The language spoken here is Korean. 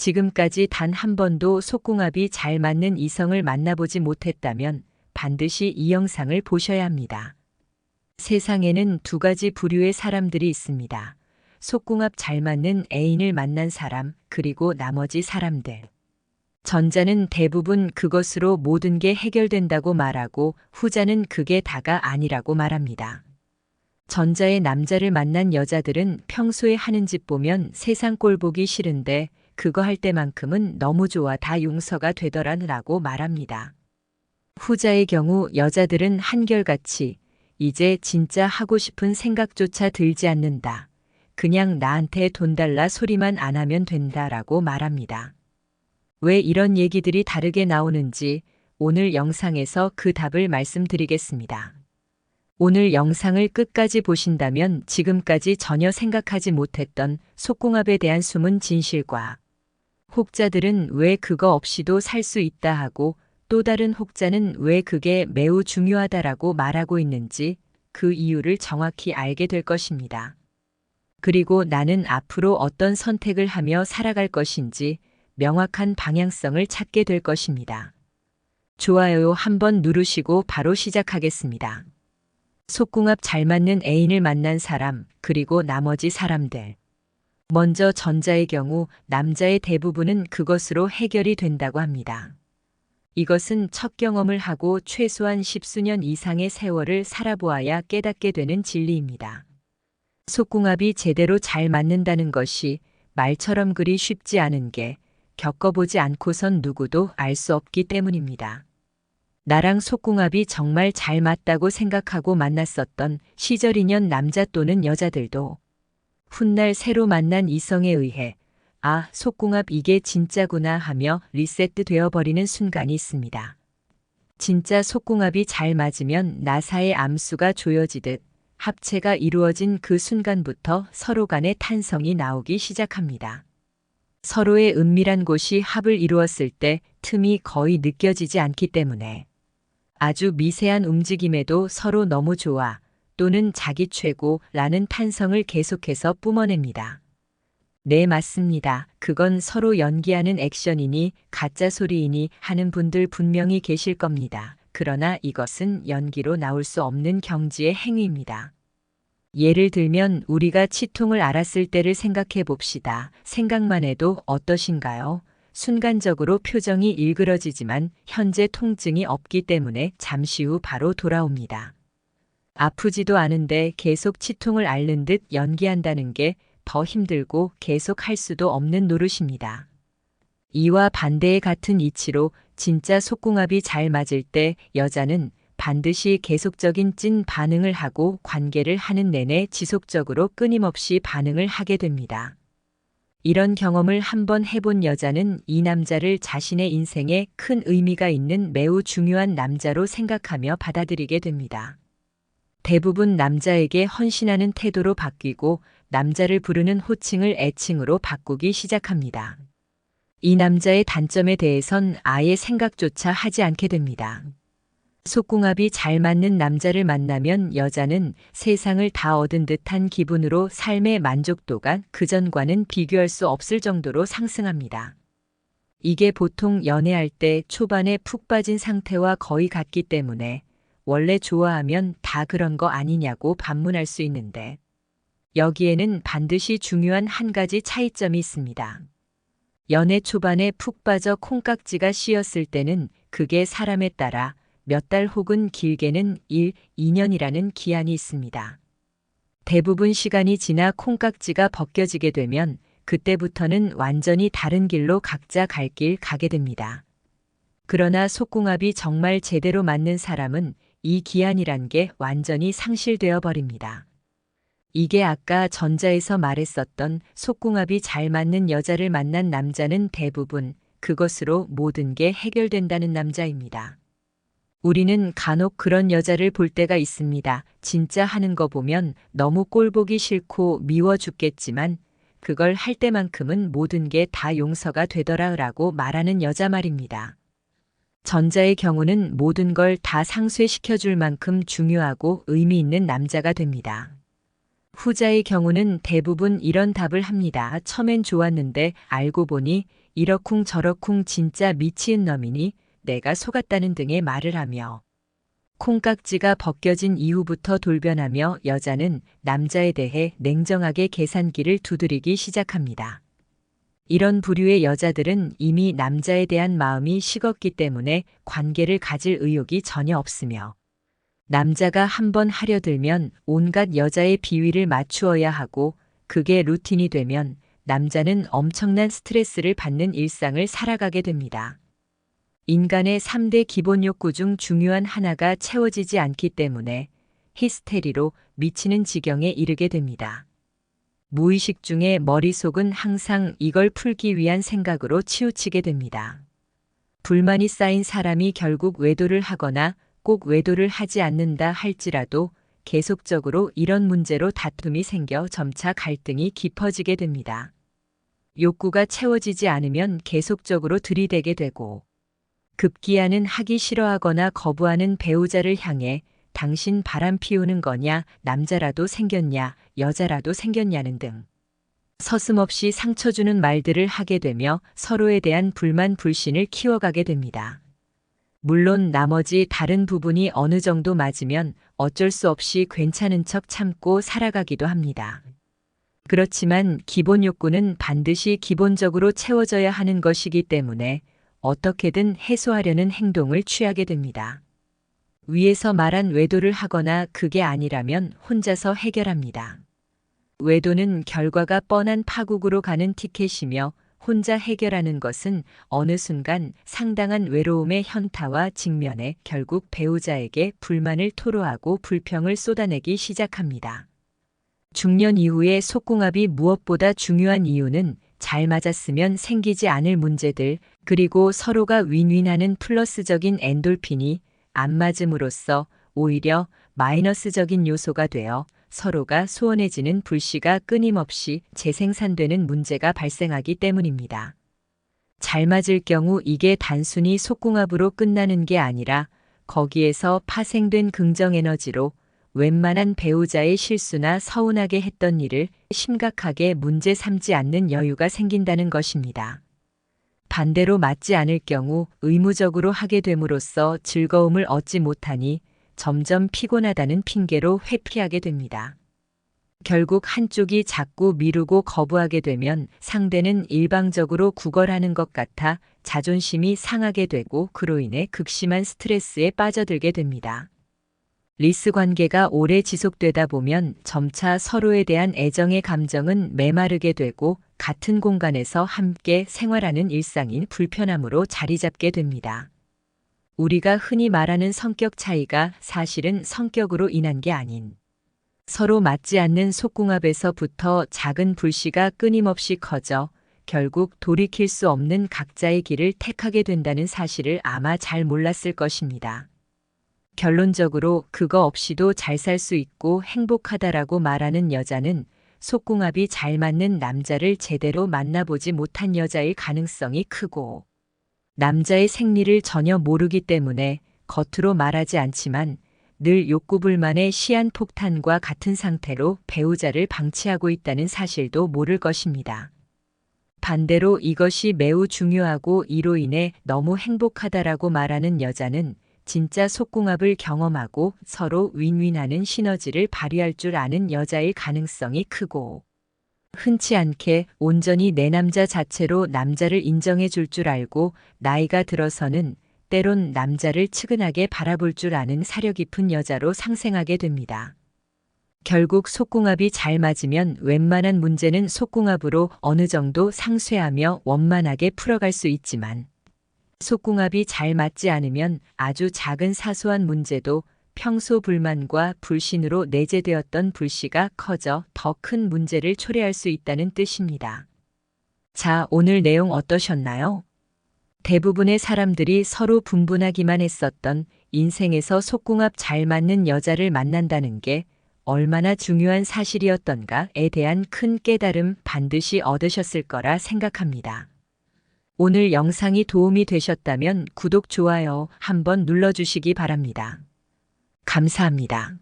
지금까지 단 한 번도 속궁합이 잘 맞는 이성을 만나보지 못했다면 반드시 이 영상을 보셔야 합니다. 세상에는 두 가지 부류의 사람들이 있습니다. 속궁합 잘 맞는 애인을 만난 사람, 그리고 나머지 사람들. 전자는 대부분 그것으로 모든 게 해결된다고 말하고 후자는 그게 다가 아니라고 말합니다. 전자의 남자를 만난 여자들은 평소에 하는 짓 보면 세상 꼴 보기 싫은데 그거 할 때만큼은 너무 좋아 다 용서가 되더라라고 말합니다. 후자의 경우 여자들은 한결같이 이제 진짜 하고 싶은 생각조차 들지 않는다. 그냥 나한테 돈 달라 소리만 안 하면 된다라고 말합니다. 왜 이런 얘기들이 다르게 나오는지 오늘 영상에서 그 답을 말씀드리겠습니다. 오늘 영상을 끝까지 보신다면 지금까지 전혀 생각하지 못했던 속궁합에 대한 숨은 진실과 혹자들은 왜 그거 없이도 살 수 있다 하고 또 다른 혹자는 왜 그게 매우 중요하다라고 말하고 있는지 그 이유를 정확히 알게 될 것입니다. 그리고 나는 앞으로 어떤 선택을 하며 살아갈 것인지 명확한 방향성을 찾게 될 것입니다. 좋아요 한번 누르시고 바로 시작하겠습니다. 속궁합 잘 맞는 애인을 만난 사람, 그리고 나머지 사람들. 먼저 전자의 경우 남자의 대부분은 그것으로 해결이 된다고 합니다. 이것은 첫 경험을 하고 최소한 10수년 이상의 세월을 살아보아야 깨닫게 되는 진리입니다. 속궁합이 제대로 잘 맞는다는 것이 말처럼 그리 쉽지 않은 게 겪어보지 않고선 누구도 알 수 없기 때문입니다. 나랑 속궁합이 정말 잘 맞다고 생각하고 만났었던 시절 인연 남자 또는 여자들도 훗날 새로 만난 이성에 의해 아, 속궁합 이게 진짜구나 하며 리셋 되어버리는 순간이 있습니다. 진짜 속궁합이 잘 맞으면 나사의 암수가 조여지듯 합체가 이루어진 그 순간부터 서로 간의 탄성이 나오기 시작합니다. 서로의 은밀한 곳이 합을 이루었을 때 틈이 거의 느껴지지 않기 때문에 아주 미세한 움직임에도 서로 너무 좋아 또는 자기 최고라는 탄성을 계속해서 뿜어냅니다. 네, 맞습니다. 그건 서로 연기하는 액션이니 가짜 소리이니 하는 분들 분명히 계실 겁니다. 그러나 이것은 연기로 나올 수 없는 경지의 행위입니다. 예를 들면 우리가 치통을 앓았을 때를 생각해 봅시다. 생각만 해도 어떠신가요? 순간적으로 표정이 일그러지지만 현재 통증이 없기 때문에 잠시 후 바로 돌아옵니다. 아프지도 않은데 계속 치통을 앓는 듯 연기한다는 게 더 힘들고 계속 할 수도 없는 노릇입니다. 이와 반대의 같은 이치로 진짜 속궁합이 잘 맞을 때 여자는 반드시 계속적인 찐 반응을 하고 관계를 하는 내내 지속적으로 끊임없이 반응을 하게 됩니다. 이런 경험을 한번 해본 여자는 이 남자를 자신의 인생에 큰 의미가 있는 매우 중요한 남자로 생각하며 받아들이게 됩니다. 대부분 남자에게 헌신하는 태도로 바뀌고 남자를 부르는 호칭을 애칭으로 바꾸기 시작합니다. 이 남자의 단점에 대해선 아예 생각조차 하지 않게 됩니다. 속궁합이 잘 맞는 남자를 만나면 여자는 세상을 다 얻은 듯한 기분으로 삶의 만족도가 그전과는 비교할 수 없을 정도로 상승합니다. 이게 보통 연애할 때 초반에 푹 빠진 상태와 거의 같기 때문에 원래 좋아하면 다 그런 거 아니냐고 반문할 수 있는데 여기에는 반드시 중요한 한 가지 차이점이 있습니다. 연애 초반에 푹 빠져 콩깍지가 씌었을 때는 그게 사람에 따라 몇 달 혹은 길게는 1, 2년이라는 기한이 있습니다. 대부분 시간이 지나 콩깍지가 벗겨지게 되면 그때부터는 완전히 다른 길로 각자 갈 길 가게 됩니다. 그러나 속궁합이 정말 제대로 맞는 사람은 이 기한이란 게 완전히 상실되어 버립니다. 이게 아까 전자에서 말했었던 속궁합이 잘 맞는 여자를 만난 남자는 대부분 그것으로 모든 게 해결된다는 남자입니다. 우리는 간혹 그런 여자를 볼 때가 있습니다. 진짜 하는 거 보면 너무 꼴보기 싫고 미워 죽겠지만 그걸 할 때만큼은 모든 게 다 용서가 되더라라고 말하는 여자 말입니다. 전자의 경우는 모든 걸 다 상쇄시켜줄 만큼 중요하고 의미 있는 남자가 됩니다. 후자의 경우는 대부분 이런 답을 합니다. 처음엔 좋았는데 알고 보니 이러쿵 저러쿵 진짜 미치은 놈이니 내가 속았다는 등의 말을 하며 콩깍지가 벗겨진 이후부터 돌변하며 여자는 남자에 대해 냉정하게 계산기를 두드리기 시작합니다. 이런 부류의 여자들은 이미 남자에 대한 마음이 식었기 때문에 관계를 가질 의욕이 전혀 없으며 남자가 한번 하려 들면 온갖 여자의 비위를 맞추어야 하고 그게 루틴이 되면 남자는 엄청난 스트레스를 받는 일상을 살아가게 됩니다. 인간의 3대 기본 욕구 중 중요한 하나가 채워지지 않기 때문에 히스테리로 미치는 지경에 이르게 됩니다. 무의식 중에 머릿속은 항상 이걸 풀기 위한 생각으로 치우치게 됩니다. 불만이 쌓인 사람이 결국 외도를 하거나 꼭 외도를 하지 않는다 할지라도 계속적으로 이런 문제로 다툼이 생겨 점차 갈등이 깊어지게 됩니다. 욕구가 채워지지 않으면 계속적으로 들이대게 되고 급기야는 하기 싫어하거나 거부하는 배우자를 향해 당신 바람 피우는 거냐, 남자라도 생겼냐, 여자라도 생겼냐는 등 서슴없이 상처 주는 말들을 하게 되며 서로에 대한 불만 불신을 키워가게 됩니다. 물론 나머지 다른 부분이 어느 정도 맞으면 어쩔 수 없이 괜찮은 척 참고 살아가기도 합니다. 그렇지만 기본 욕구는 반드시 기본적으로 채워져야 하는 것이기 때문에 어떻게든 해소하려는 행동을 취하게 됩니다. 위에서 말한 외도를 하거나 그게 아니라면 혼자서 해결합니다. 외도는 결과가 뻔한 파국으로 가는 티켓이며 혼자 해결하는 것은 어느 순간 상당한 외로움의 현타와 직면해 결국 배우자에게 불만을 토로하고 불평을 쏟아내기 시작합니다. 중년 이후의 속궁합이 무엇보다 중요한 이유는 잘 맞았으면 생기지 않을 문제들, 그리고 서로가 윈윈하는 플러스적인 엔돌핀이 안 맞음으로써 오히려 마이너스적인 요소가 되어 서로가 소원해지는 불씨가 끊임없이 재생산되는 문제가 발생하기 때문입니다. 잘 맞을 경우 이게 단순히 속궁합으로 끝나는 게 아니라 거기에서 파생된 긍정 에너지로 웬만한 배우자의 실수나 서운하게 했던 일을 심각하게 문제 삼지 않는 여유가 생긴다는 것입니다. 반대로 맞지 않을 경우 의무적으로 하게 됨으로써 즐거움을 얻지 못하니 점점 피곤하다는 핑계로 회피하게 됩니다. 결국 한쪽이 자꾸 미루고 거부하게 되면 상대는 일방적으로 구걸하는 것 같아 자존심이 상하게 되고 그로 인해 극심한 스트레스에 빠져들게 됩니다. 리스 관계가 오래 지속되다 보면 점차 서로에 대한 애정의 감정은 메마르게 되고 같은 공간에서 함께 생활하는 일상인 불편함으로 자리 잡게 됩니다. 우리가 흔히 말하는 성격 차이가 사실은 성격으로 인한 게 아닌 서로 맞지 않는 속궁합에서부터 작은 불씨가 끊임없이 커져 결국 돌이킬 수 없는 각자의 길을 택하게 된다는 사실을 아마 잘 몰랐을 것입니다. 결론적으로 그거 없이도 잘 살 수 있고 행복하다라고 말하는 여자는 속궁합이 잘 맞는 남자를 제대로 만나보지 못한 여자일 가능성이 크고 남자의 생리를 전혀 모르기 때문에 겉으로 말하지 않지만 늘 욕구불만의 시한폭탄과 같은 상태로 배우자를 방치하고 있다는 사실도 모를 것입니다. 반대로 이것이 매우 중요하고 이로 인해 너무 행복하다라고 말하는 여자는 진짜 속궁합을 경험하고 서로 윈윈하는 시너지를 발휘할 줄 아는 여자일 가능성이 크고 흔치 않게 온전히 내 남자 자체로 남자를 인정해 줄 줄 알고 나이가 들어서는 때론 남자를 측은하게 바라볼 줄 아는 사려 깊은 여자로 상생하게 됩니다. 결국 속궁합이 잘 맞으면 웬만한 문제는 속궁합으로 어느 정도 상쇄하며 원만하게 풀어갈 수 있지만 속궁합이 잘 맞지 않으면 아주 작은 사소한 문제도 평소 불만과 불신으로 내재되었던 불씨가 커져 더 큰 문제를 초래할 수 있다는 뜻입니다. 자, 오늘 내용 어떠셨나요? 대부분의 사람들이 서로 분분하기만 했었던 인생에서 속궁합 잘 맞는 여자를 만난다는 게 얼마나 중요한 사실이었던가에 대한 큰 깨달음 반드시 얻으셨을 거라 생각합니다. 오늘 영상이 도움이 되셨다면 구독, 좋아요 한번 눌러주시기 바랍니다. 감사합니다.